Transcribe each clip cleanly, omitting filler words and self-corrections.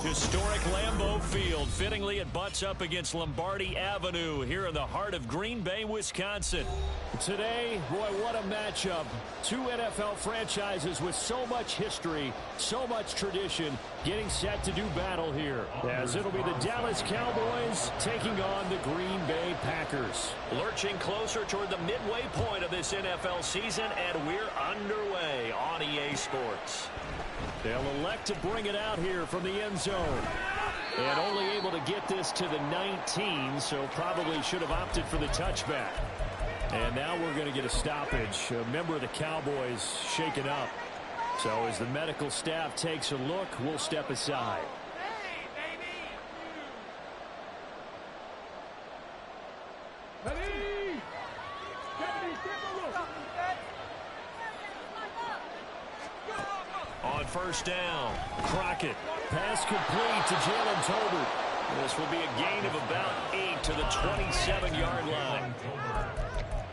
Historic Lambeau Field. Fittingly, it butts up against Lombardi Avenue here in the heart of Green Bay, Wisconsin. Today, boy, what a matchup. Two NFL franchises with so much history, so much tradition, getting set to do battle here. As it'll be the Dallas Cowboys taking on the Green Bay Packers. Lurching closer toward the midway point of this NFL season, and we're underway on EA Sports. They'll elect to bring it out here from the end zone. And only able to get this to the 19, so probably should have opted for the touchback. And now we're going to get a stoppage. A member of the Cowboys shaken up. So as the medical staff takes a look, we'll step aside. On first down, Crockett. Pass complete to Jalen Tolbert. This will be a gain of about 8 to the 27-yard line.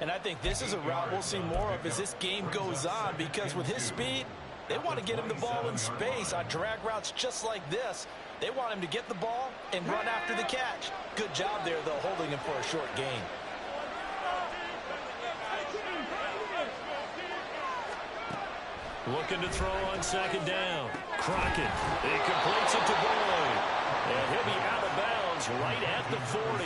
And I think this is a route we'll see more of as this game goes on, because with his speed, they want to get him the ball in space on drag routes just like this. They want him to get the ball and run after the catch. Good job there, though, holding him for a short gain. Looking to throw on second down. Crockett. He completes it to Boyd. And he'll be out of bounds right at the 40.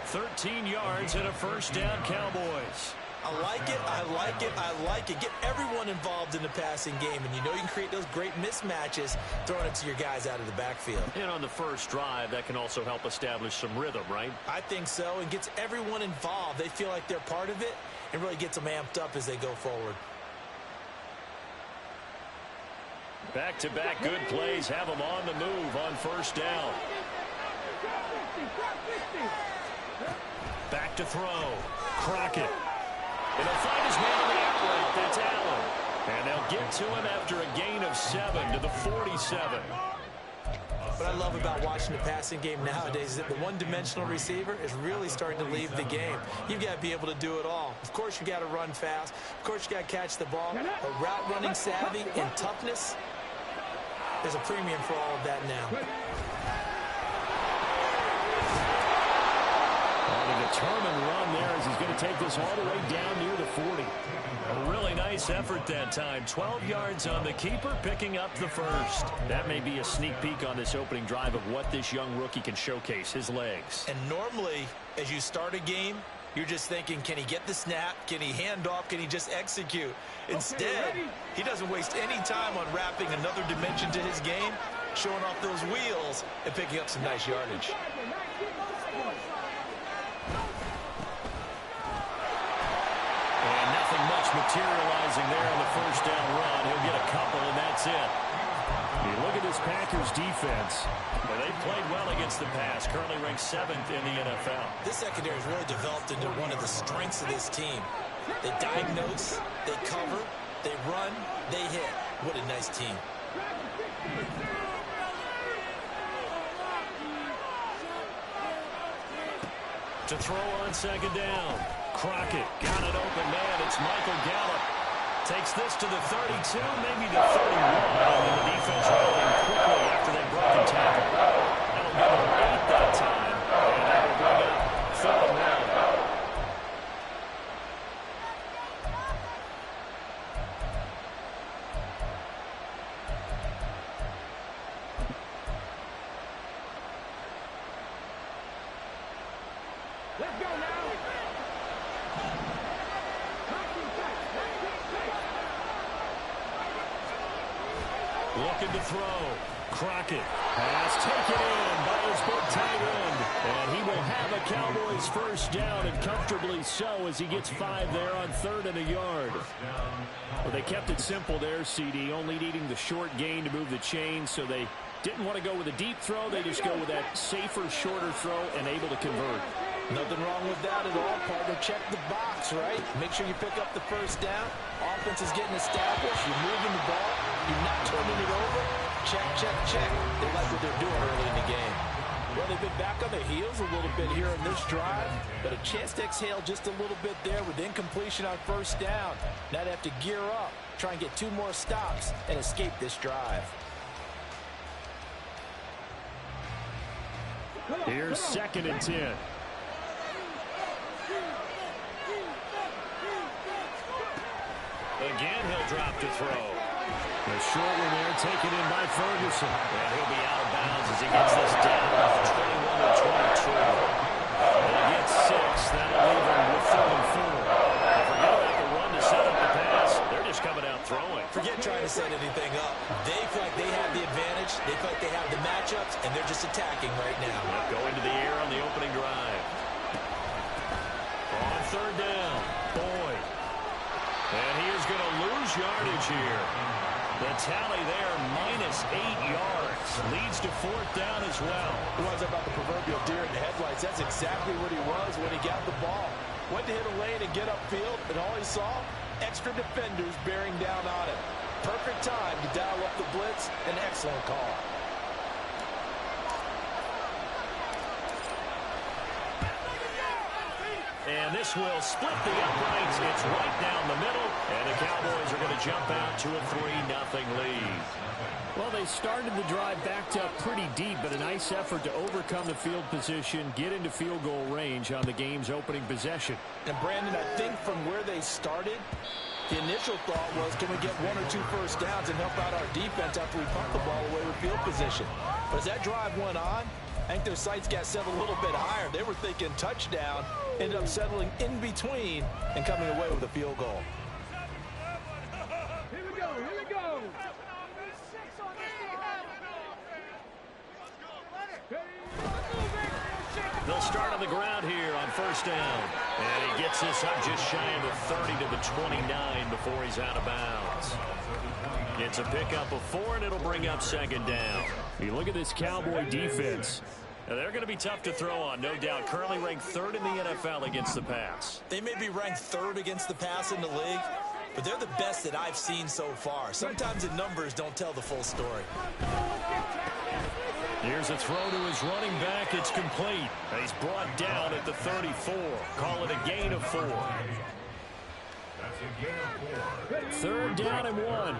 13 yards and a first down, Cowboys. I like it, I like it, I like it. Get everyone involved in the passing game, and you know you can create those great mismatches throwing it to your guys out of the backfield. And on the first drive, that can also help establish some rhythm, right? I think so, and gets everyone involved. They feel like they're part of it and really gets them amped up as they go forward. Back-to-back good plays have them on the move on first down. Back to throw. Crockett. And he'll find his man on the out route. That's Allen. And they'll get to him after a gain of 7 to the 47. What I love about watching the passing game nowadays is that the one-dimensional receiver is really starting to leave the game. You've got to be able to do it all. Of course, you've got to run fast. Of course, you've got to catch the ball. But route running savvy and toughness, there's a premium for all of that now. A determined run there as he's going to take this all the way down near the 40. A really nice effort that time. 12 yards on the keeper, picking up the first. That may be a sneak peek on this opening drive of what this young rookie can showcase, his legs. And normally, as you start a game, you're just thinking, can he get the snap? Can he hand off? Can he just execute? Instead, he doesn't waste any time on wrapping another dimension to his game, showing off those wheels, and picking up some nice yardage. And nothing much materializing there on the first down run. He'll get a couple, and that's it. You look at this Packers defense. Well, they played well against the pass. Currently ranked 7th in the NFL. This secondary has really developed into one of the strengths of this team. They diagnose, they cover, they run, they hit. What a nice team. To throw on second down. Crockett got an open man. It's Michael Gallup. Takes this to the 32, maybe the 31. And the defense rallying quickly after that broken tackle. That'll give them 8 that time. And that will bring up 3rd down. Let's go now. Looking to throw. Crockett. Pass taken in by his big tight end. And he will have a Cowboys first down, and comfortably so, as he gets 5 there on 3rd and a yard. Well, they kept it simple there, CD, only needing the short gain to move the chains, so they didn't want to go with a deep throw. They just go with that safer, shorter throw and able to convert. Nothing wrong with that at all, partner. Check the box, right? Make sure you pick up the first down. Offense is getting established. You're moving the ball. You're not turning it over. Check, check, check. They like what they're doing early in the game. Well, they've been back on their heels a little bit here in this drive, but a chance to exhale just a little bit there with incompletion on first down. Now they have to gear up, try and get 2 more stops, and escape this drive. Here's 2nd and 10. Again, he'll drop to throw. The short one there taken in by Ferguson. And he'll be out of bounds as he gets this down to 21-22. And he gets 6. That'll leave him with 3rd and 4. Forget about the run to set up the pass. They're just coming out throwing. Forget trying to set anything up. They feel like they have the advantage. They feel like they have the matchups, and they're just attacking right now. Yep, going to the air on the opening drive. On 3rd down, Boyd. And he is going to lose yardage here. The tally there, -8 yards. Leads to 4th down as well. It was about the proverbial deer in the headlights. That's exactly what he was when he got the ball. Went to hit a lane and get upfield, and all he saw, extra defenders bearing down on him. Perfect time to dial up the blitz. An excellent call. And this will split the uprights. It's right down the middle. And the Cowboys are going to jump out to a 3-0 lead. Well, they started the drive backed up pretty deep, but a nice effort to overcome the field position, get into field goal range on the game's opening possession. And, Brandon, I think from where they started, the initial thought was, can we get 1 or 2 first downs and help out our defense after we punt the ball away with field position? But as that drive went on, I think their sights got set a little bit higher. They were thinking touchdown, ended up settling in between and coming away with a field goal. Here we go, here we go. They'll start on the ground here on 1st down. And he gets this up just shy of the 30 to the 29 before he's out of bounds. Gets a pickup of 4, and it'll bring up 2nd down. You look at this Cowboy defense. Now, they're going to be tough to throw on, no doubt. Currently ranked 3rd in the NFL against the pass. They may be ranked 3rd against the pass in the league, but they're the best that I've seen so far. Sometimes the numbers don't tell the full story. Here's a throw to his running back. It's complete. He's brought down at the 34. Call it a gain of 4. 3rd down and 1.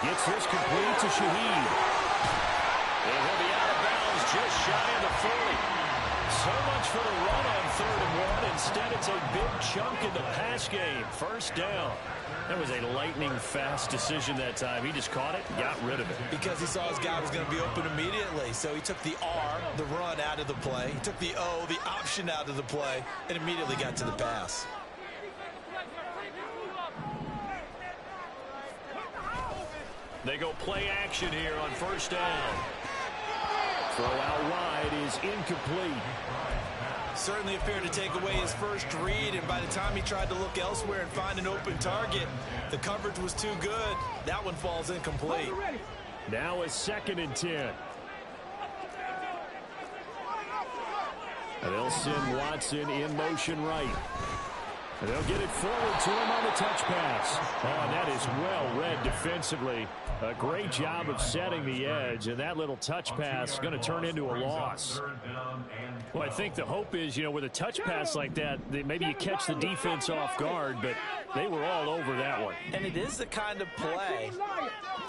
Gets this complete to Shaheed. And he'll be out of bounds just shy of the 40. So much for the run on 3rd and 1. Instead, it's a big chunk in the pass game. 1st down. That was a lightning-fast decision that time. He just caught it and got rid of it. Because he saw his guy was going to be open immediately. So he took the R, the run, out of the play. He took the O, the option, out of the play, and immediately got to the pass. They go play action here on 1st down. Throw out wide is incomplete. Certainly appeared to take away his first read, and by the time he tried to look elsewhere and find an open target, the coverage was too good. That one falls incomplete. Now a 2nd and 10. And they'll send Watson in motion right. And they'll get it forward to him on the touch pass. Oh, and that is well read defensively. A great job of setting the edge, and that little touch pass is going to turn into a loss. Well, I think the hope is, with a touch pass like that, maybe you catch the defense off guard, but they were all over that one. And it is the kind of play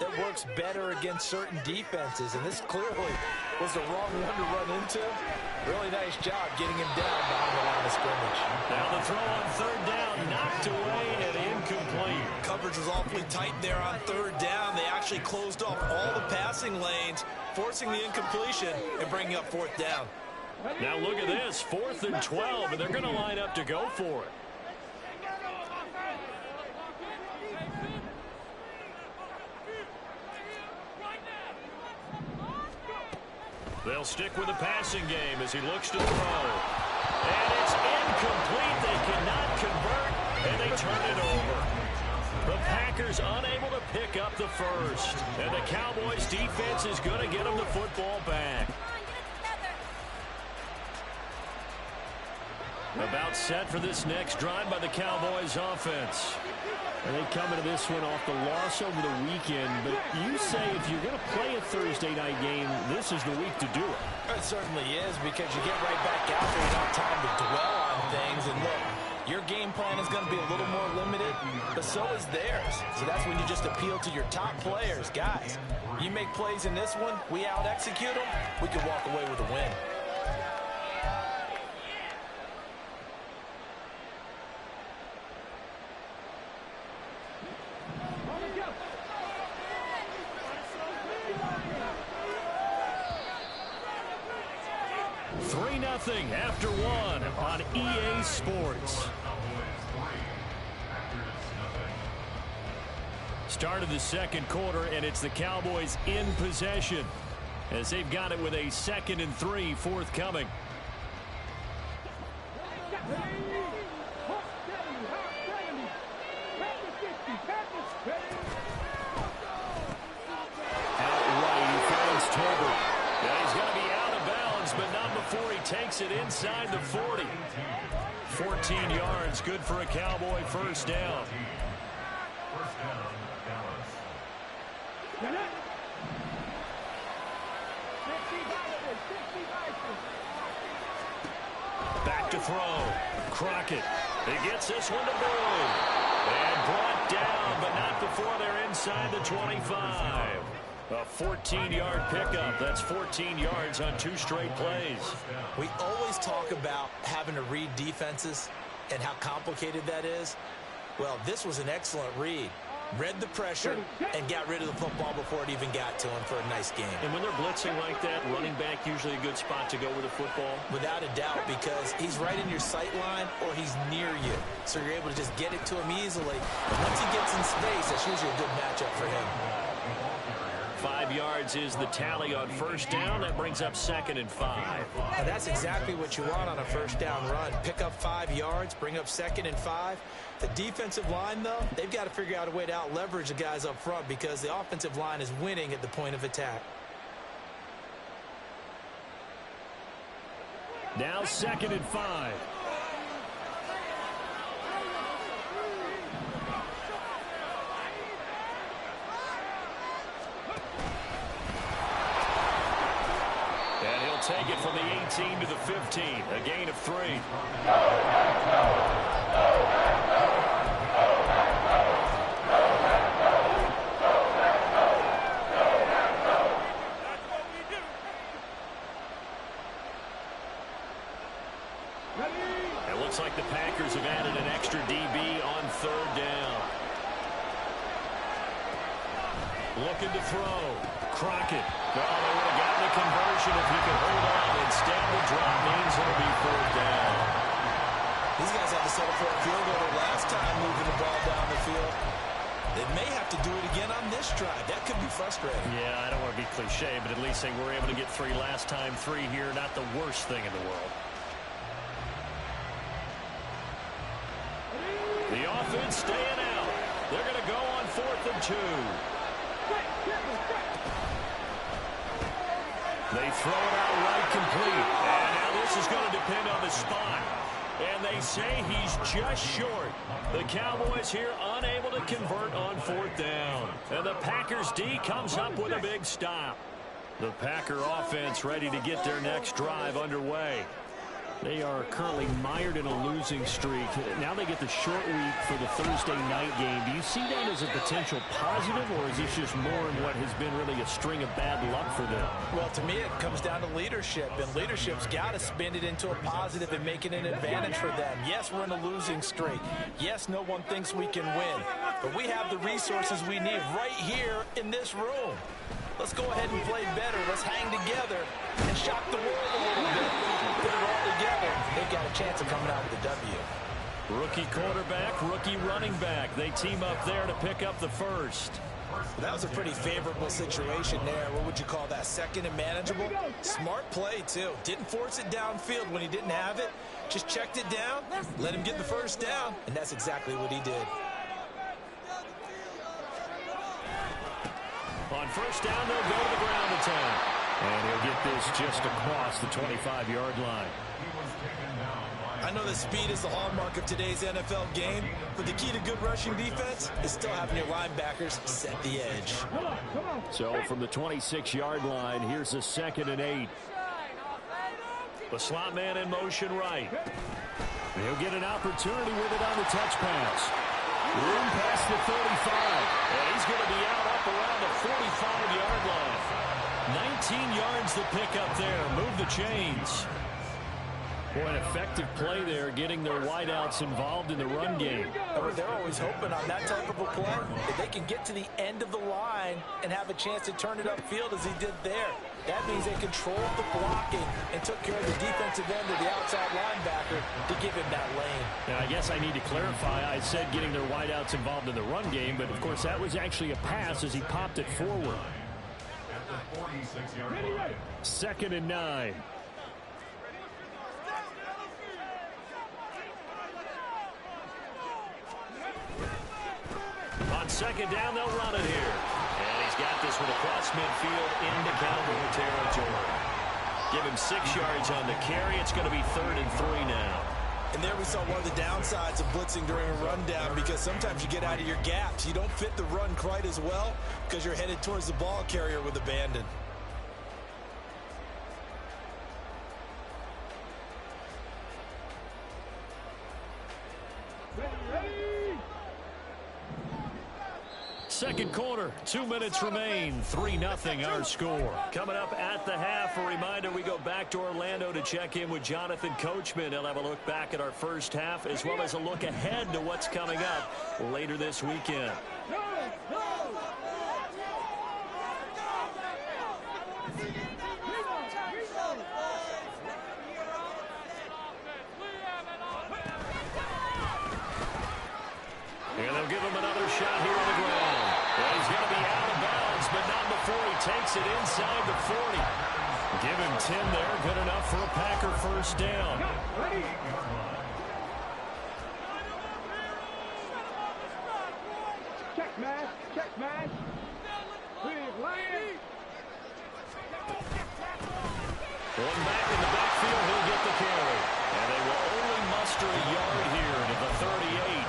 that works better against certain defenses, and this clearly was the wrong one to run into. Really nice job getting him down behind the line of scrimmage. Now the throw on 3rd down, knocked away and incomplete. Coverage was awfully tight there on 3rd down. They actually closed off all the passing lanes, forcing the incompletion and bringing up 4th down. Now look at this, 4th and 12, and they're going to line up to go for it. They'll stick with the passing game as he looks to throw. And it's incomplete. They cannot convert, and they turn it over. The Packers unable to pick up the first. And the Cowboys defense is going to get them the football back. About set for this next drive by the Cowboys offense. And they come into this one off the loss over the weekend, but you say if you're going to play a Thursday night game, this is the week to do it. It certainly is, because you get right back out there. You don't have time to dwell on things. And look, your game plan is going to be a little more limited, but so is theirs. So that's when you just appeal to your top players. Guys, you make plays in this one, we out-execute them, we can walk away with a win. Nothing after one on EA Sports. Start of the second quarter, and it's the Cowboys in possession as they've got it with a 2nd and 3 forthcoming. Outright, he finds Tolbert. Yeah, he's going to be out of bounds, but not before he takes it inside the 40. 14 yards, good for a Cowboy first down. Back to throw. Crockett. He gets this one to Boyd. And brought down, but not before they're inside the 25. A 14-yard pickup. That's 14 yards on 2 straight plays. We always talk about having to read defenses and how complicated that is. Well, this was an excellent read. Read the pressure and got rid of the football before it even got to him for a nice game. And when they're blitzing like that, running back usually a good spot to go with the football? Without a doubt, because he's right in your sight line or he's near you. So you're able to just get it to him easily. And once he gets in space, that's usually a good matchup for him. 5 yards is the tally on first down. That brings up 2nd and 5. And that's exactly what you want on a first down run. Pick up 5 yards, bring up 2nd and 5. The defensive line, though, they've got to figure out a way to out-leverage the guys up front because the offensive line is winning at the point of attack. Now 2nd and 5. And he'll take it from the 18 to the 15, a gain of 3. It looks like the Packers have added an extra DB on 3rd down. Looking to throw. Crockett. Well, they would have gotten a conversion if he could hold on. Instead, the drop means it'll be 4th down. These guys had to settle for a field goal last time moving the ball down the field. They may have to do it again on this drive. That could be frustrating. Yeah, I don't want to be cliche, but at least they were able to get 3 last time. 3 here, not the worst thing in the world. The offense staying out. They're going to go on 4th and 2. They throw it out right complete. And now this is going to depend on the spot. And they say he's just short. The Cowboys here unable to convert on 4th down. And the Packers D comes up with a big stop. The Packer offense ready to get their next drive underway. They are currently mired in a losing streak. Now they get the short week for the Thursday night game. Do you see that as a potential positive, or is this just more in what has been really a string of bad luck for them? Well, to me, it comes down to leadership, and leadership's got to spin it into a positive and make it an advantage for them. Yes, we're in a losing streak. Yes, no one thinks we can win, but we have the resources we need right here in this room. Let's go ahead and play better. Let's hang together and shock the world a little bit. Put it all together. They've got a chance of coming out with a W. Rookie quarterback, rookie running back. They team up there to pick up the first. Well, that was a pretty favorable situation there. What would you call that? 2nd and manageable? Smart play, too. Didn't force it downfield when he didn't have it. Just checked it down, let him get the first down, and that's exactly what he did. On first down, they'll go to the ground attack. And he'll get this just across the 25-yard line. I know that speed is the hallmark of today's NFL game, but the key to good rushing defense is still having your linebackers set the edge. So from the 26-yard line, here's a 2nd and 8. The slot man in motion right. He'll get an opportunity with it on the touch pass. Room past the 35. And he's going to be out up around the 45-yard line. 19 yards the pickup there. Move the chains. Boy, an effective play there, getting their wideouts involved in the run game. They're always hoping on that type of a play that they can get to the end of the line and have a chance to turn it upfield as he did there. That means they controlled the blocking and took care of the defensive end of the outside linebacker to give him that lane. Now, I guess I need to clarify. I said getting their wideouts involved in the run game, but, of course, that was actually a pass as he popped it forward. 2nd and 9. On 2nd down, they'll run it here. And he's got this one across midfield into Cowboy territory. Give him 6 yards on the carry. It's going to be 3rd and 3 now. And there we saw one of the downsides of blitzing during a rundown, because sometimes you get out of your gaps. You don't fit the run quite as well because you're headed towards the ball carrier with abandon. Second quarter, 2 minutes remain, 3-0 our score. Coming up at the half, a reminder we go back to Orlando to check in with Jonathan Coachman. He'll have a look back at our first half as well as a look ahead to what's coming up later this weekend. And they'll give him another shot here on the ground. Well, he's going to be out of bounds, but not before he takes it inside the 40. Give him 10 there. Good enough for a Packer first down. Check, man. Check, man. Going back in the backfield, he'll get the carry. And they will only muster a yard here to the 38.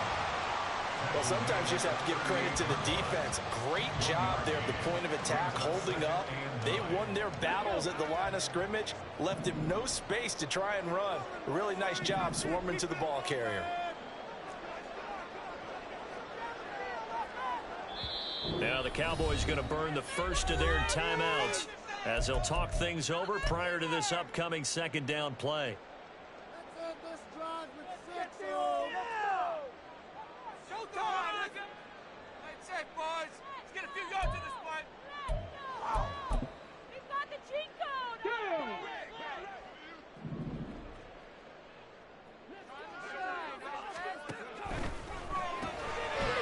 Well, sometimes you just have to give credit to the defense. Great job there at the point of attack, holding up. They won their battles at the line of scrimmage, left him no space to try and run. A really nice job swarming to the ball carrier. Now the Cowboys going to burn the first of their timeouts as they'll talk things over prior to this upcoming 2nd down play.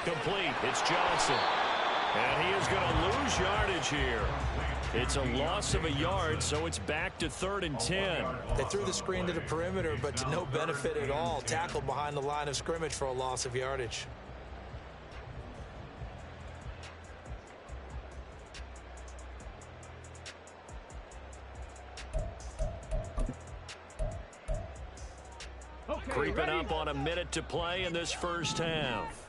Complete. It's Johnson. And he is going to lose yardage here. It's a loss of a yard, so it's back to 3rd and 10. They threw the screen to the perimeter, but to no benefit at all. Tackled behind the line of scrimmage for a loss of yardage. Okay, Creeping up on a minute to play in this first half.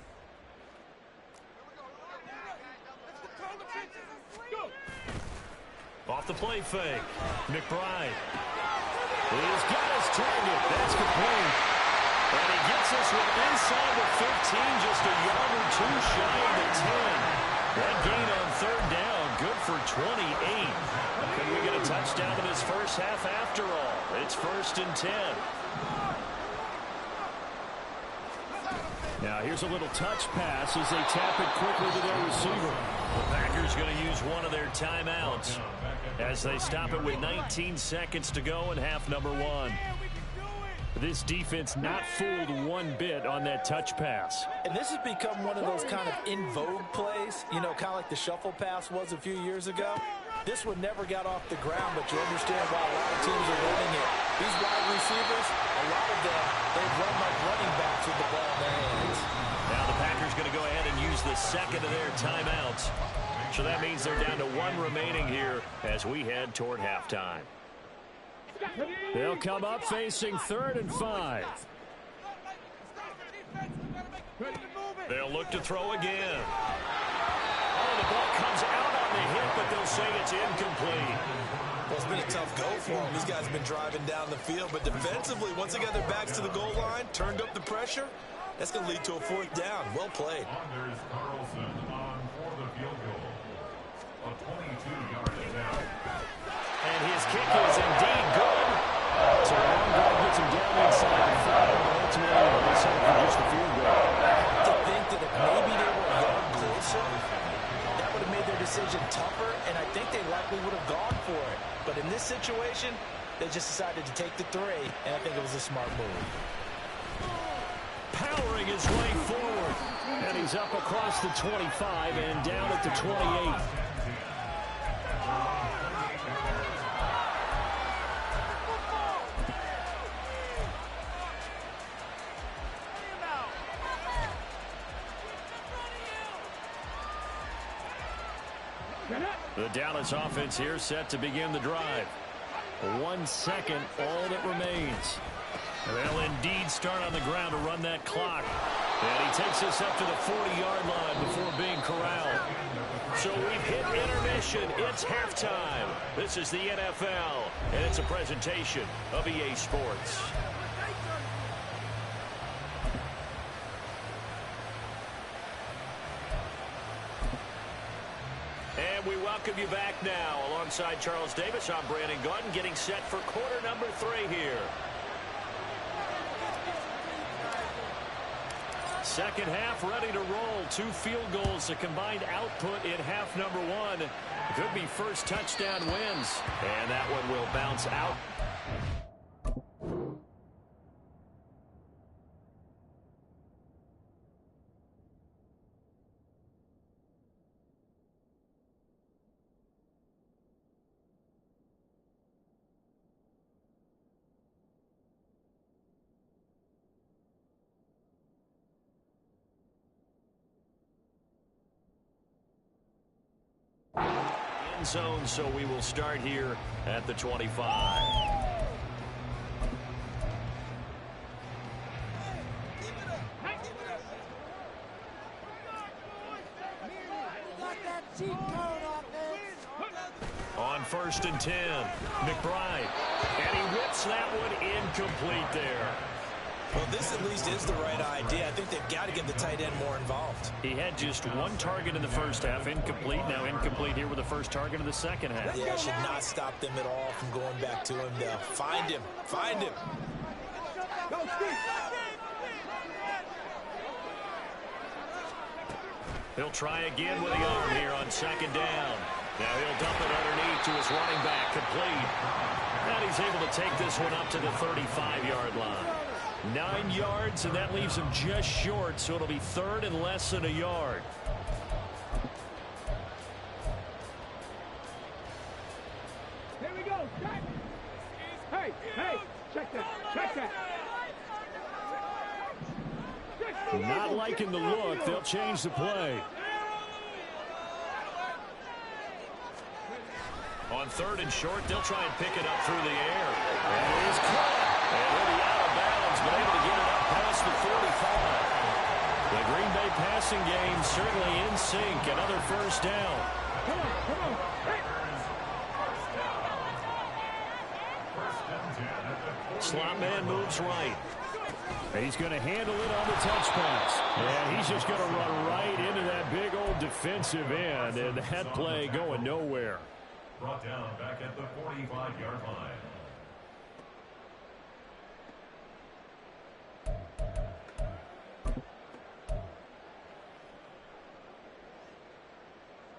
Off the play fake. McBride. He's got his target. That's complete. And he gets us with inside the 15, just a yard or two shy of the 10. That gain on 3rd down, good for 28. Can we get a touchdown in this first half after all? It's 1st and 10. Now here's a little touch pass as they tap it quickly to their receiver. The Packers going to use one of their timeouts as they stop it with 19 seconds to go in half number 1. This defense not fooled one bit on that touch pass. And this has become one of those kind of in vogue plays, you know, kind of like the shuffle pass was a few years ago. This one never got off the ground, but you understand why a lot of teams are running it. These wide receivers, a lot of them, they run like running backs with the ball in their hands. Now the Packers going to go ahead and use the second of their timeouts. So that means they're down to 1 remaining here as we head toward halftime. They'll come up facing 3rd and 5. They'll look to throw again. Oh, the ball comes out on the hit, but they'll say it's incomplete. Well, it's been a tough go for them. These guys have been driving down the field, but defensively, once they got their backs to the goal line, turned up the pressure, that's going to lead to a fourth down. Well played. Carlson on for the field goal. A 22-yard attempt. And his kick is indeed good. So long guy gets him down inside the 5. Ultimately, they settle for just a field goal. To think that if maybe they were a yard closer, that would have made their decision tougher, and I think they likely would have gone for it. But in this situation, they just decided to take the 3, and I think it was a smart move. Powering his way forward. And he's up across the 25 and down at the 28. The Dallas offense here set to begin the drive. 1 second, all that remains. They'll indeed start on the ground to run that clock. And he takes us up to the 40-yard line before being corralled. So we've hit intermission. It's halftime. This is the NFL, and it's a presentation of EA Sports. And we welcome you back now. Alongside Charles Davis, I'm Brandon Gaudin, getting set for quarter number 3 here. Second half ready to roll. 2 field goals, the combined output in half number 1. Could be first touchdown wins. And that one will bounce out. End zone, so we will start here at the 25. On 1st and 10, McBride. And he whips that one incomplete there. Well, this at least is the right idea. I think they've got to get the tight end more involved. He had just 1 target in the first half, incomplete. Now incomplete here with the first target of the second half. Yeah, it should not stop them at all from going back to him. Find him. Find him. He'll try again with the arm here on 2nd down. Now he'll dump it underneath to his running back, complete. And he's able to take this one up to the 35-yard line. 9 yards, and that leaves him just short, so it'll be 3rd and less than a yard. Here we go. Hey, check that. Not liking the look. They'll change the play. On 3rd and short, they'll try and pick it up through the air. And it is caught. And he'll be out of bounds, but able to get it up past the 45. The Green Bay passing game certainly in sync. Another first down. Come on. Hey. Slot man moves right. He's going to handle it on the touch pass. And he's just going to run right into that big old defensive end. And that play going nowhere. Brought down back at the 45-yard line.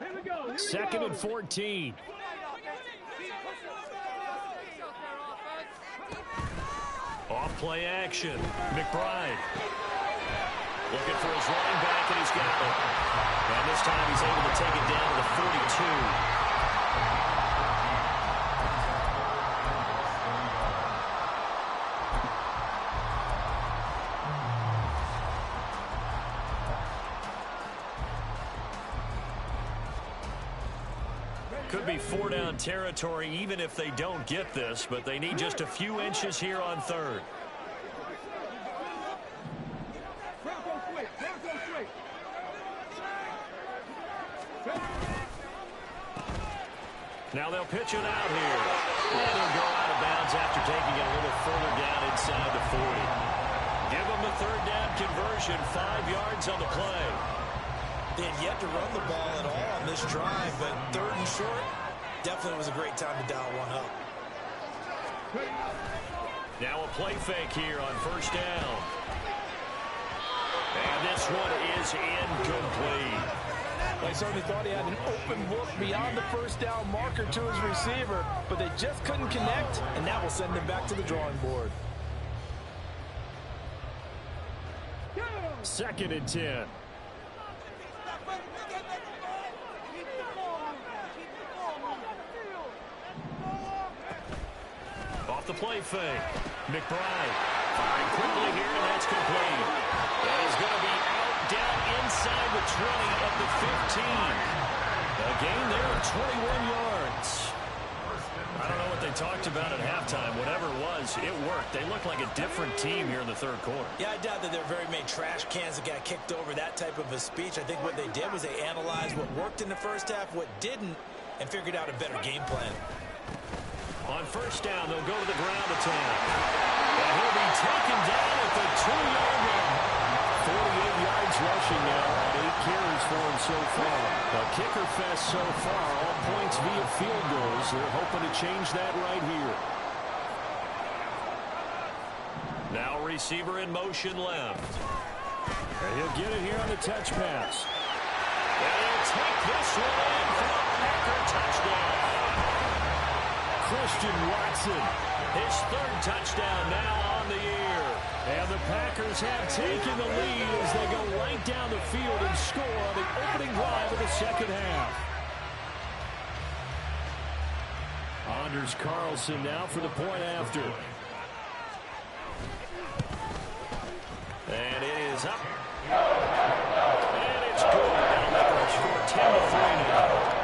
Here we go. 2nd and 14. Off play action. McBride. Looking for his running back, and he's got it. And this time he's able to take it down to the 42. Could be 4-down territory even if they don't get this, but they need just a few inches here on 3rd. Now they'll pitch it out here. And he'll go out of bounds after taking it a little further down inside the 40. Give them the third down conversion, 5 yards on the play. They had yet to run the ball at all on this drive, but third and short, definitely was a great time to dial one up. Now a play fake here on first down. And this one is incomplete. I certainly thought he had an open look beyond the first down marker to his receiver, but they just couldn't connect, and that will send them back to the drawing board. 2nd and 10. Off the play fake. McBride firing quickly here, and that's complete. That is going to be out down inside the 20 at the 15. A gain there of 21 yards. I don't know what they talked about at halftime. Whatever it was, it worked. They look like a different team here in the third quarter. Yeah, I doubt that there are very many trash cans that got kicked over that type of a speech. I think what they did was they analyzed what worked in the first half, what didn't, and figured out a better game plan. On first down, they'll go to the ground attack. And he'll be taken down at the 2-yard line. 48 yards rushing now on 8 carries for him so far. A kicker fest so far, all points via field goals. They're hoping to change that right here. Now receiver in motion left. And he'll get it here on the touch pass. And he'll take this one in for a Packer touchdown. Christian Watson, his 3rd touchdown now on the year. And the Packers have taken the lead as they go right down the field and score on the opening drive of the second half. Anders Carlson now for the point after. And it is up. And it's good. Now Lakers score 10-3 now.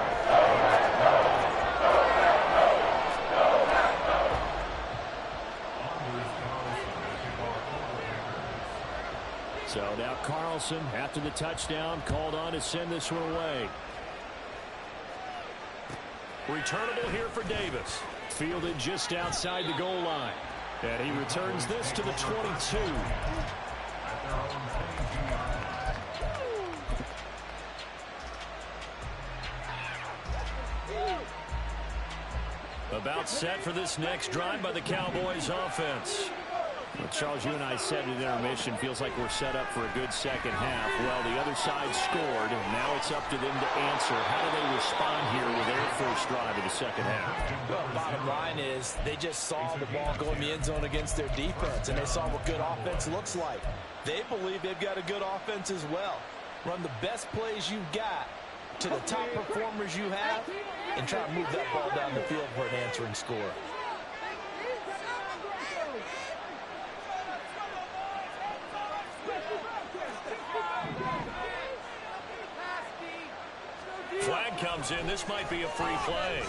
So now Carlson, after the touchdown, called on to send this one away. Returnable here for Davis. Fielded just outside the goal line. And he returns this to the 22. About set for this next drive by the Cowboys offense. Well, Charles, you and I said at intermission, feels like we're set up for a good second half. Well, the other side scored, and now it's up to them to answer. How do they respond here with their first drive of the second half? Well, bottom line is they just saw the ball go in the end zone against their defense, and they saw what good offense looks like. They believe they've got a good offense as well. Run the best plays you've got to the top performers you have, and try to move that ball down the field for an answering score. Flag comes in. This might be a free play.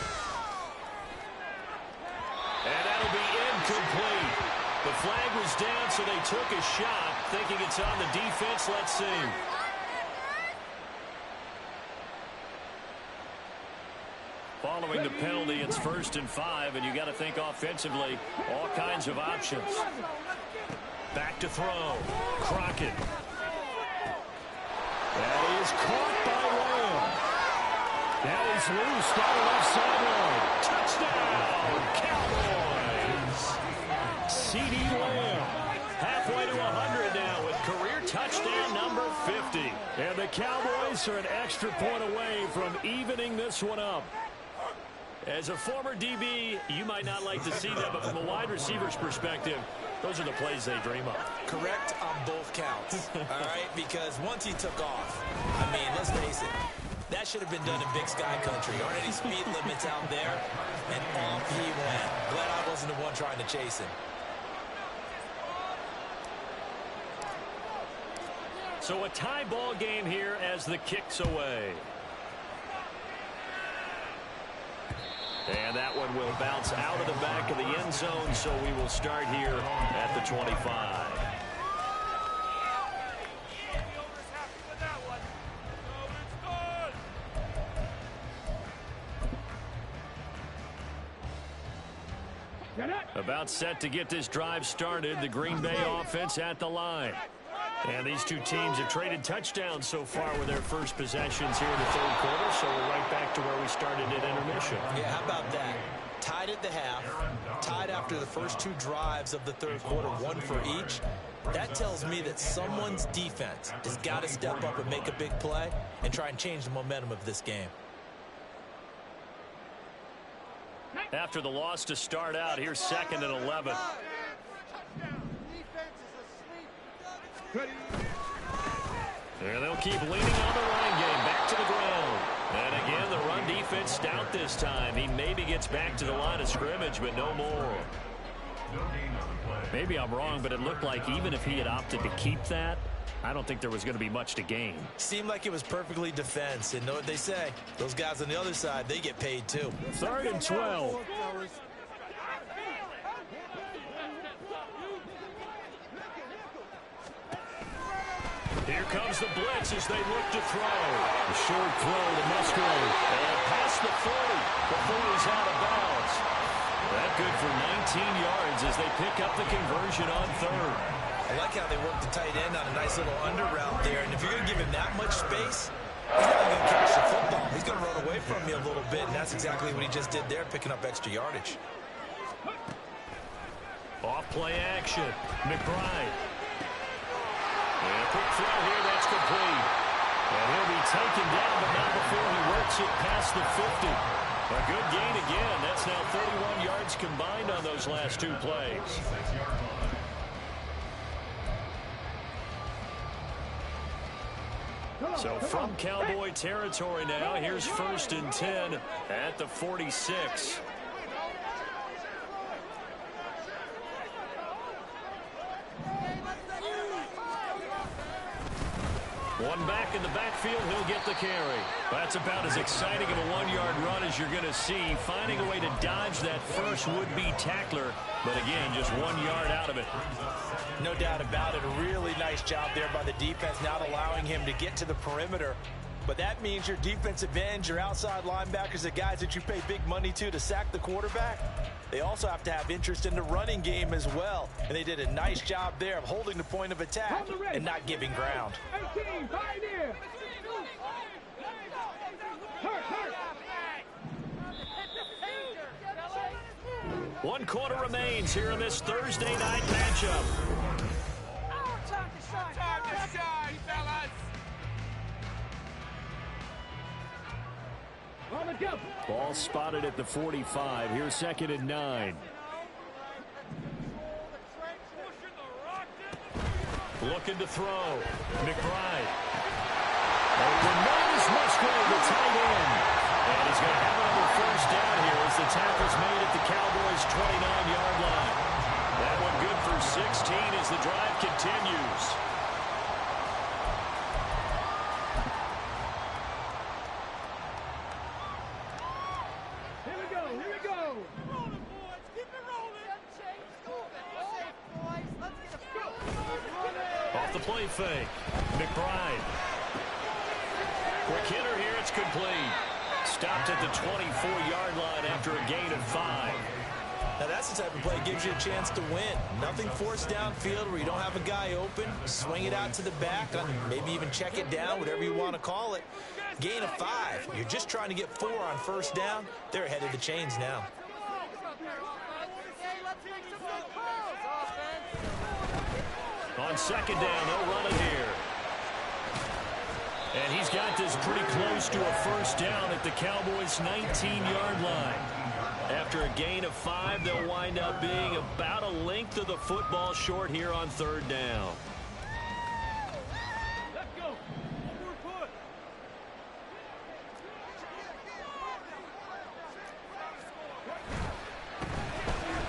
And that'll be incomplete. The flag was down, so they took a shot, thinking it's on the defense. Let's see. Following the penalty, it's 1st and 5, and you got to think offensively, all kinds of options. Back to throw. Crockett. That is caught by Lamb. Now he's loose down the left sideline. Touchdown, Cowboys. C.D. Lamb halfway to 100 now with career touchdown number 50. And the Cowboys are an extra point away from evening this one up. As a former DB, you might not like to see that, but from a wide receiver's perspective, those are the plays they dream of. Correct on both counts, all right? Because once he took off, I mean, let's face it, that should have been done in Big Sky country. Aren't any speed limits out there? And off he went. Glad I wasn't the one trying to chase him. So a tie ball game here as the kick's away. And that one will bounce out of the back of the end zone, so we will start here at the 25. About set to get this drive started. The Green Bay offense at the line. And these two teams have traded touchdowns so far with their first possessions here in the third quarter, so we're right back to where we started at intermission. Yeah, how about that? Tied at the half, tied after the first two drives of the third quarter, one for each. That tells me that someone's defense has got to step up and make a big play and try and change the momentum of this game. After the loss to start out, here's 2nd and 11. There they'll keep leaning on the running game. Back to the ground. And again, the run defense stout this time. He maybe gets back to the line of scrimmage, but no more. Maybe I'm wrong, but it looked like even if he had opted to keep that, I don't think there was going to be much to gain. Seemed like it was perfectly defense. And know what they say? Those guys on the other side, they get paid too. 3rd and 12. Here comes the blitz as they look to throw. A short throw to Musgrave. And past the 40 before he's out of bounds. That good for 19 yards as they pick up the conversion on 3rd. I like how they work the tight end on a nice little under route there. And if you're going to give him that much space, he's not going to catch the football. He's going to run away from you a little bit, and that's exactly what he just did there, picking up extra yardage. Off play action. McBride. And a quick throw here, that's complete. And he'll be taken down, but not before he works it past the 50. A good gain again. That's now 31 yards combined on those last two plays. So from Cowboy territory now, here's 1st and 10 at the 46. One back in the backfield, he'll get the carry. That's about as exciting of a 1-yard run as you're going to see. Finding a way to dodge that first would-be tackler, but again, just 1 yard out of it. No doubt about it. A really nice job there by the defense, not allowing him to get to the perimeter. But that means your defensive ends, your outside linebackers, the guys that you pay big money to sack the quarterback, they also have to have interest in the running game as well. And they did a nice job there of holding the point of attack and not giving ground. 18, right here. One quarter remains here in this Thursday night matchup. Time to shine, fellas. On the jump. Ball spotted at the 45. Here's 2nd and 9. Looking to throw. McBride. Open nose, Musgrave, the tight end. And he's going to have another first down here as the tackle's made at the Cowboys' 29-yard line. That one good for 16 as the drive continues. Here we go, here we go. Rolling, boys. Keep it rolling. Off the play fake. McBride. Quick hitter here. It's complete. Stopped at the 24-yard line after a gain of 5. Now that's the type of play that gives you a chance to win. Nothing forced downfield where you don't have a guy open. Swing it out to the back, maybe even check it down, whatever you want to call it. Gain of 5. You're just trying to get 4 on first down. They're ahead of the chains now. On 2nd down, they'll run it here. And he's got this pretty close to a first down at the Cowboys' 19-yard line. After a gain of 5, they'll wind up being about a length of the football short here on 3rd down. Let's go. Forward push.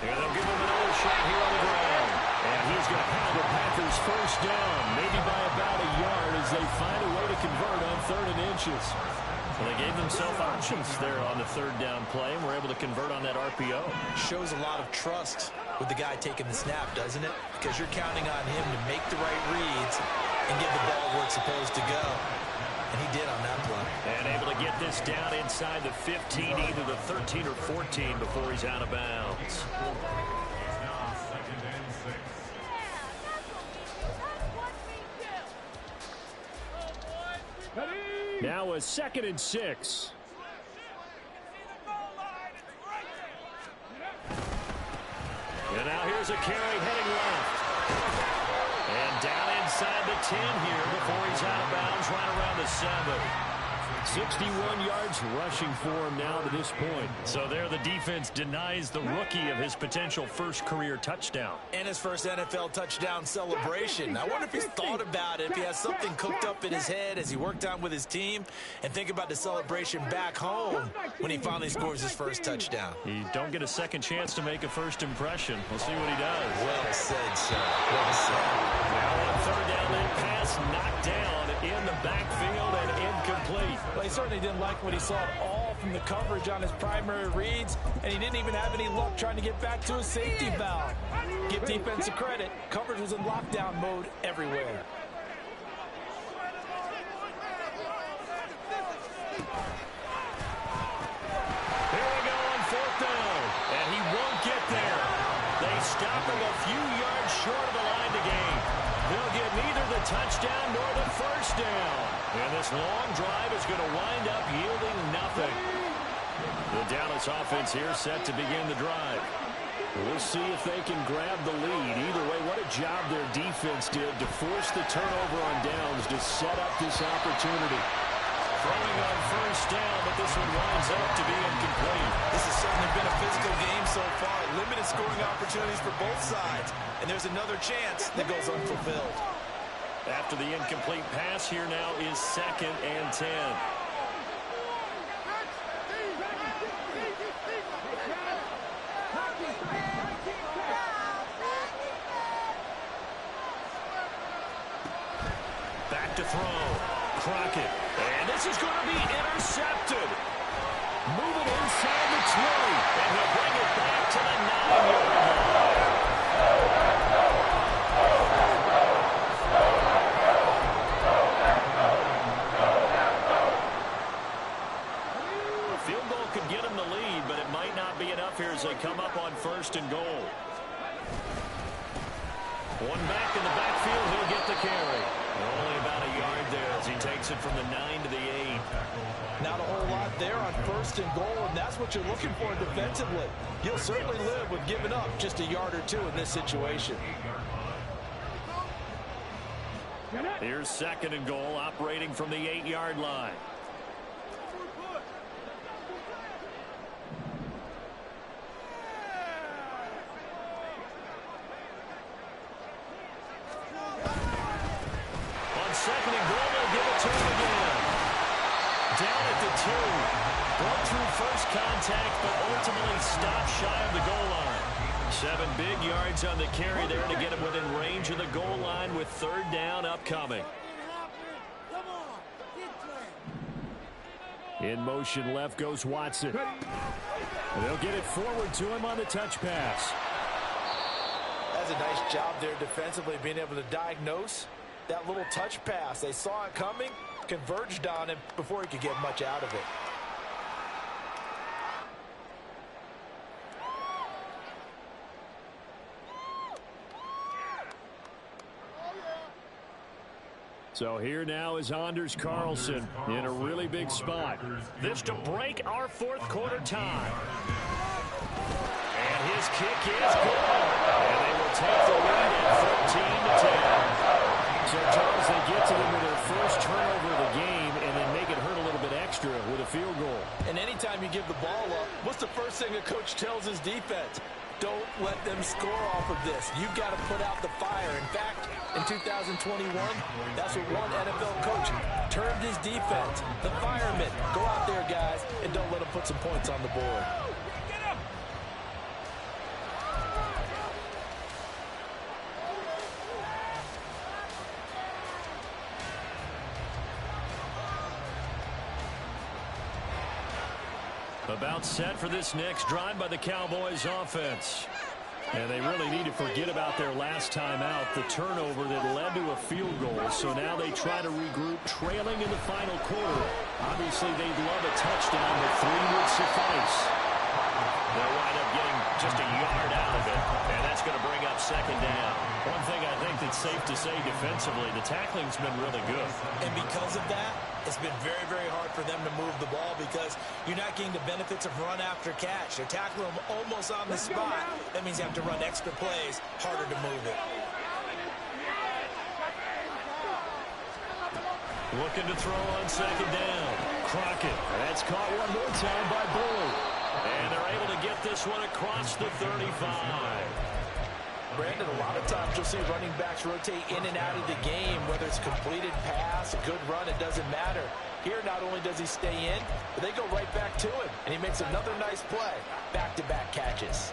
And they'll give him another shot here on the ground. And he's going to have the Packers first down, maybe by about a yard as they find a way to convert on 3rd and inches. Well, they gave themselves options there on the 3rd down play and were able to convert on that RPO. Shows a lot of trust with the guy taking the snap, doesn't it? Because you're counting on him to make the right reads and give the ball where it's supposed to go. And he did on that play. And able to get this down inside the 15, either the 13 or 14 before he's out of bounds. Now second and 6. Now a 2nd and 6. And now here's a carry heading left. And down inside the 10 here before he's out of bounds, right around the 7. 61 yards rushing for him now to this point. So there the defense denies the rookie of his potential first career touchdown. And his first NFL touchdown celebration. I wonder if he's thought about it, if he has something cooked up in his head as he worked on with his team, and think about the celebration back home when he finally scores his first touchdown. He don't get a second chance to make a first impression. We'll see what he does. Well said, sir. Well said. Now on 3rd down, that pass knocked down in the backfield and incomplete. Well, he certainly didn't like what he saw at all from the coverage on his primary reads, and he didn't even have any luck trying to get back to his safety valve. Give defense a credit. Coverage was in lockdown mode everywhere. Here we go on 4th down, and he won't get there. They stop him a few yards short of the line to gain. They'll get neither the touchdown nor the first down. And this long drive is going to wind up yielding nothing. The Dallas offense here set to begin the drive. We'll see if they can grab the lead. Either way, what a job their defense did to force the turnover on downs to set up this opportunity. Throwing on first down, but this one winds up to be incomplete. This has certainly been a physical game so far. Limited scoring opportunities for both sides. And there's another chance that goes unfulfilled. After the incomplete pass, here now is 2nd and 10. Back to throw. Crockett. And this is going to be intercepted. Moving inside the 20. And he'll bring it back to the 9-yard line. A field goal could get him the lead, but it might not be enough here as they come up on 1st and goal. One back in the backfield, he'll get the carry. Only about a yard there as he takes it from the 9 to the 8. Not a whole lot there on 1st and goal, and that's what you're looking for defensively. You'll certainly live with giving up just a yard or two in this situation. Here's 2nd and goal, operating from the 8-yard line. On 2nd and goal, they'll give it to him again. Down at the 2. Broke through first contact, but ultimately stopped shy of the goal line. 7 big yards on the carry there to get him within range of the goal line with 3rd down upcoming. In motion left goes Watson. And they'll get it forward to him on the touch pass. That's a nice job there defensively, being able to diagnose that little touch pass. They saw it coming, converged on him before he could get much out of it. So here now is Anders Carlson in a really big spot. This to break our 4th quarter tie. And his kick is good. And they will take the lead at 14-10. So, Charles, they get to them with their first turnover of the game and then make it hurt a little bit extra with a field goal. And anytime you give the ball up, what's the first thing a coach tells his defense? Don't let them score off of this. You've got to put out the fire. In fact, in 2021, that's what one NFL coach termed his defense. The firemen. Go out there, guys, and don't let them put some points on the board. About set for this next drive by the Cowboys offense. And they really need to forget about their last time out, the turnover that led to a field goal. So now they try to regroup, trailing in the final quarter. Obviously, they'd love a touchdown, but 3 would suffice. They'll wind up getting just a yard out of it, and that's going to bring up second down. One thing I think that's safe to say defensively, the tackling's been really good. And because of that, it's been very, very hard for them to move the ball because you're not getting the benefits of run after catch. They're tackling them almost on the spot. That means you have to run extra plays, harder to move it. Looking to throw on second down. Crockett. That's caught one more time by Bull. And they're able to get this one across the 35. Brandon, a lot of times you'll see running backs rotate in and out of the game, whether it's completed pass, a good run, it doesn't matter. Here, not only does he stay in, but they go right back to him, and he makes another nice play. Back-to-back catches.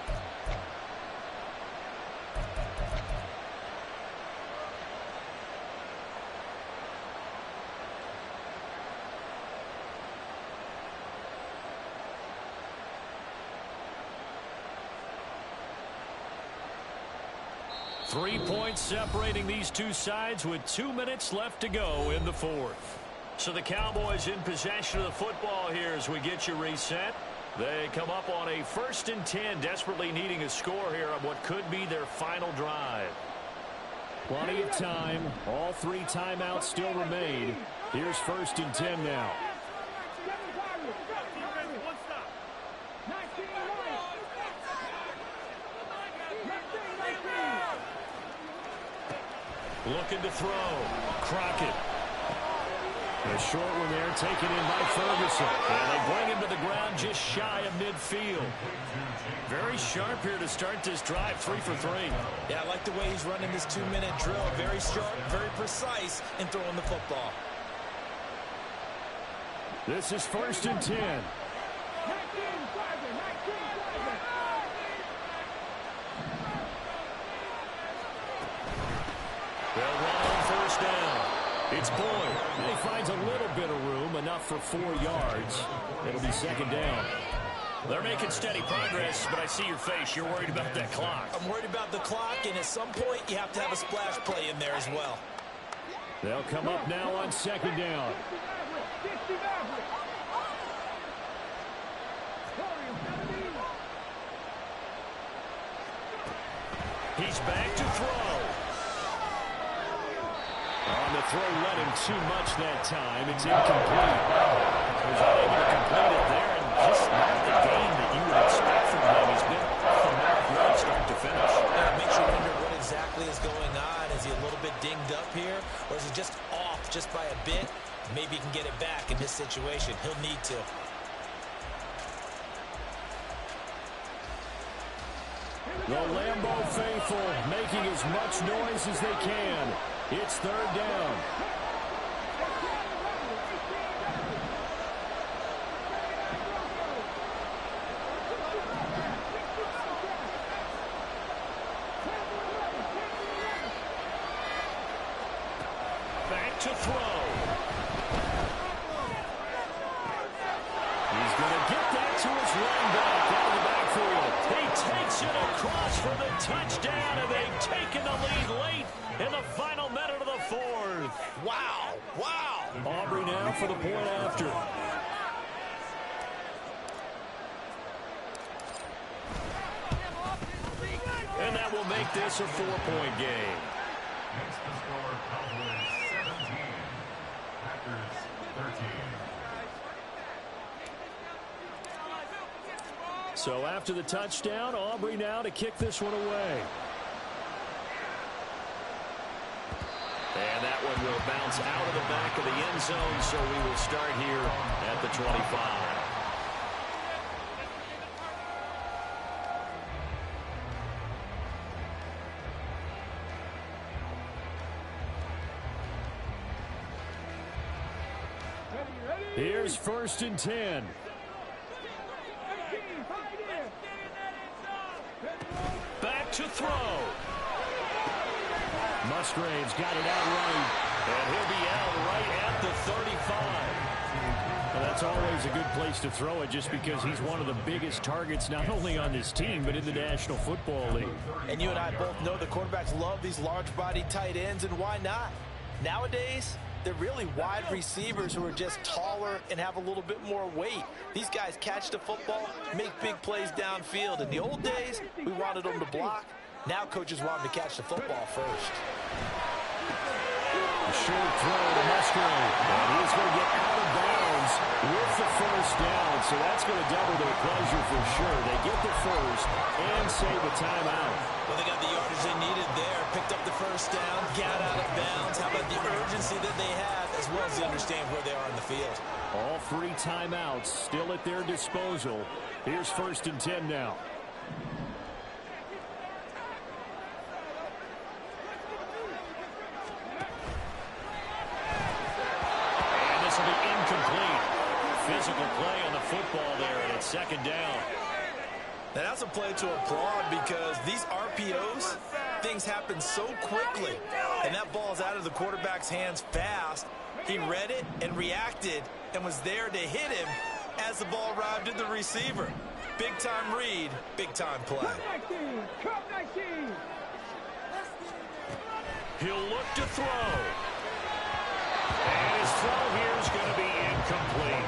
Three points separating these two sides with 2 minutes left to go in the fourth. So the Cowboys in possession of the football here as we get you reset. They come up on a 1st and 10, desperately needing a score here on what could be their final drive. Plenty of time. All 3 timeouts still remain. Here's 1st and 10 now. Looking to throw. Crockett. A short one there taken in by Ferguson. And they bring him to the ground just shy of midfield. Very sharp here to start this drive. 3 for 3. Yeah, I like the way he's running this 2-minute drill. Very sharp, very precise in throwing the football. This is 1st and 10. They'll run on 1st down. It's Boyd. And he finds a little bit of room, enough for 4 yards. It'll be 2nd down. They're making steady progress, but I see your face. You're worried about that clock. I'm worried about the clock, and at some point, you have to have a splash play in there as well. They'll come up now on 2nd down. He's back to throw. On the throw, led him too much that time. It's incomplete. He's unable to complete it there, and just not the game that you would expect from him. He's been from start to finish. It makes you wonder what exactly is going on. Is he a little bit dinged up here, or is he just off just by a bit? Maybe he can get it back in this situation. He'll need to. The Lambeau faithful making as much noise as they can. It's 3rd down. Back to throw. He's going to get that to his running back out of the backfield. He takes it across for the touchdown, and they've taken the lead late in the final minute of the 4th. Wow, wow. Aubrey now for the point after. And that will make this a 4-point game. Makes the score Cowboys 17, Packers 13. So after the touchdown, Aubrey now to kick this one away. And that one will bounce out of the back of the end zone, so we will start here at the 25. Here's 1st and 10. Back to throw. Musgrave's got it out right, and he'll be out right at the 35. Well, that's always a good place to throw it just because he's one of the biggest targets not only on this team but in the National Football League. And you and I both know the quarterbacks love these large-bodied tight ends, and why not? Nowadays, they're really wide receivers who are just taller and have a little bit more weight. These guys catch the football, make big plays downfield. In the old days, we wanted them to block. Now coaches want them to catch the football first. Short throw to Musgrave, and he's going to get out of bounds with the first down, so that's going to double their pleasure for sure. They get the first and save a timeout. Well, they got the yardage they needed there, picked up the first down, got out of bounds. How about the urgency that they have, as well as the understanding where they are on the field? All 3 timeouts still at their disposal. Here's 1st and 10 now. Physical play on the football there, and it's 2nd down. Now that's a play to applaud because these RPOs, things happen so quickly, and that ball's out of the quarterback's hands fast. He read it and reacted and was there to hit him as the ball arrived at the receiver. Big-time read, big-time play. He'll look to throw. And his throw here is going to be incomplete.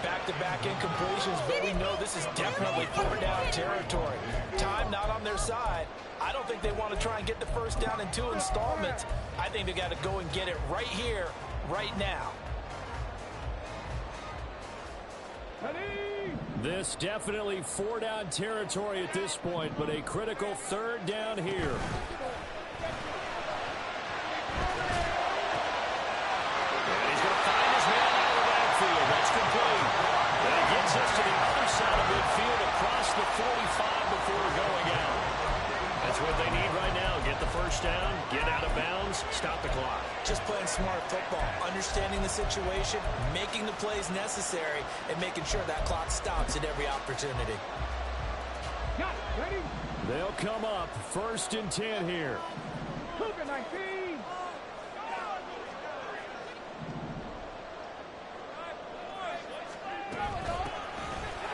Back-to-back incompletions, but we know this is definitely 4th down territory. Time not on their side. I don't think they want to try and get the first down in 2 installments. I think they got to go and get it right here, right now. This definitely 4 down territory at this point, but a critical 3rd down here. That's complete. And it gets us to the other side of midfield across the 45 before going out. That's what they need right now. Get the first down, get out of bounds, stop the clock. Just playing smart football, understanding the situation, making the plays necessary, and making sure that clock stops at every opportunity. Ready? They'll come up 1st and 10 here. Cougar 19.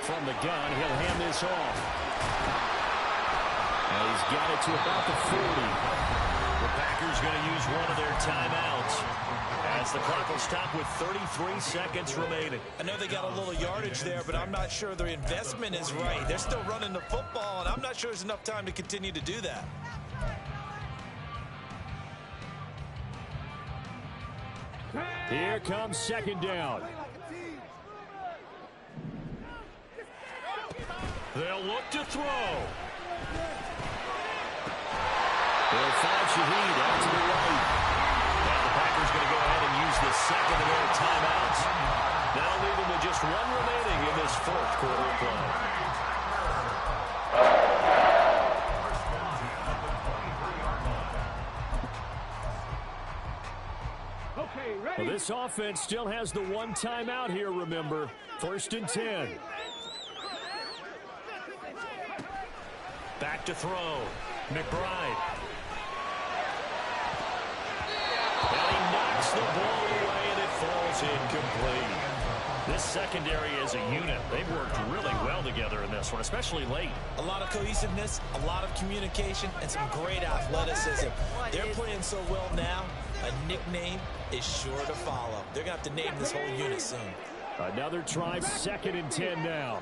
From the gun, he'll hand this off. And he's got it to about the 40. The Packers going to use one of their timeouts as the clock will stop with 33 seconds remaining. I know they got a little yardage there, but I'm not sure their investment is right. They're still running the football, and I'm not sure there's enough time to continue to do that. Here comes 2nd down. They'll look to throw. They'll find Shaheed out to the right. And the Packers going to go ahead and use the 2nd of their timeouts. That'll leave them with just 1 remaining in this 4th quarter play. Okay, ready? Well, this offense still has the 1 timeout here, remember. 1st and 10. Back to throw. McBride. And he knocks the ball away, and it falls incomplete. This secondary as a unit, they've worked really well together in this one, especially late. A lot of cohesiveness, a lot of communication, and some great athleticism. They're playing so well now, a nickname is sure to follow. They're going to have to name this whole unit soon. Another try, 2nd and 10 now.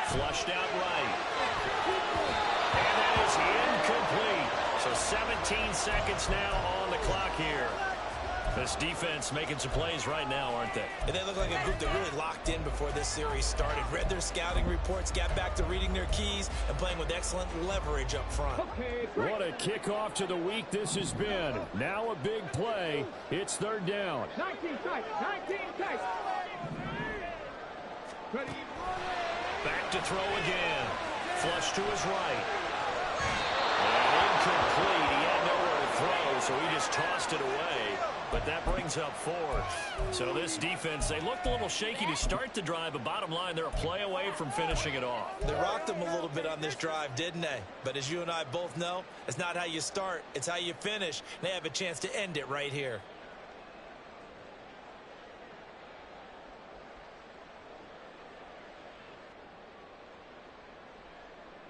Flushed out right. And that is incomplete. So 17 seconds now on the clock here. This defense making some plays right now, aren't they? And they look like a group that really locked in before this series started. Read their scouting reports, got back to reading their keys, and playing with excellent leverage up front. What a kickoff to the week this has been. Now a big play. It's 3rd down. 19 tight. 19 tight. Ready? Back to throw again. Flush to his right. And incomplete. He had nowhere to throw, so he just tossed it away. But that brings up 4th. So this defense, they looked a little shaky to start the drive, but bottom line, they're a play away from finishing it off. They rocked them a little bit on this drive, didn't they? But as you and I both know, it's not how you start, it's how you finish. They have a chance to end it right here.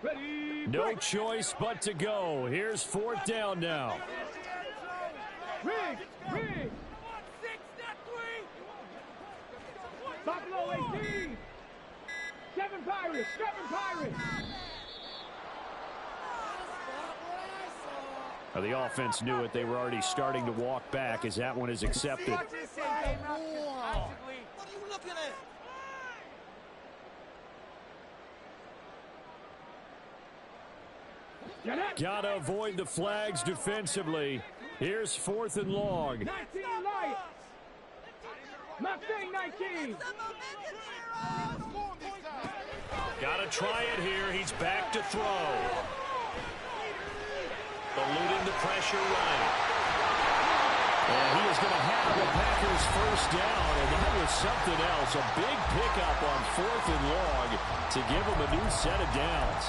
Ready, No break. choice but to go. Here's 4th down now. Rig, rig. Buffalo 18. 7 Pirates, 7 Pirates. Well, the offense knew it. They were already starting to walk back as that one is accepted. What are you looking at? Gotta avoid the flags defensively. Here's 4th and long. 19 light. Mustang 19. Gotta try it here. He's back to throw. Eluding the pressure right. And he is going to have the Packers 1st down, and that was something else. A big pickup on 4th and long to give him a new set of downs.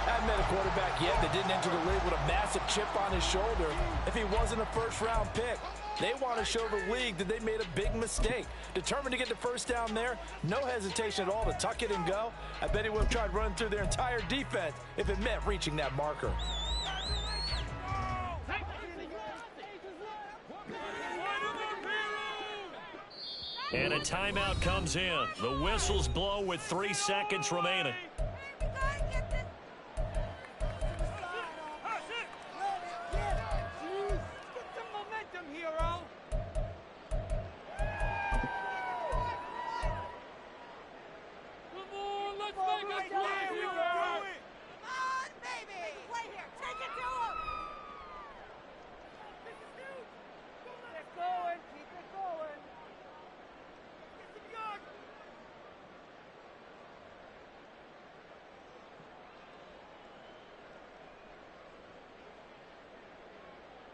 Haven't met a quarterback yet that didn't enter the league with a massive chip on his shoulder if he wasn't a first-round pick. They want to show the league that they made a big mistake. Determined to get the 1st down there, no hesitation at all to tuck it and go. I bet he would have tried running through their entire defense if it meant reaching that marker. And a timeout comes in. The whistles blow with 3 seconds remaining.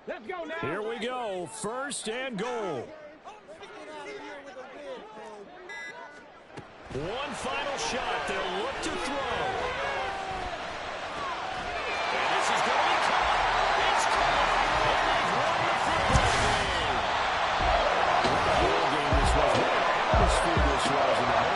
Let's go now. Here we go. 1st and goal. One final shot. They'll look to throw. And this is going to be caught. It's caught. And they've won the football game. What a ball game this was. What an atmosphere this was in the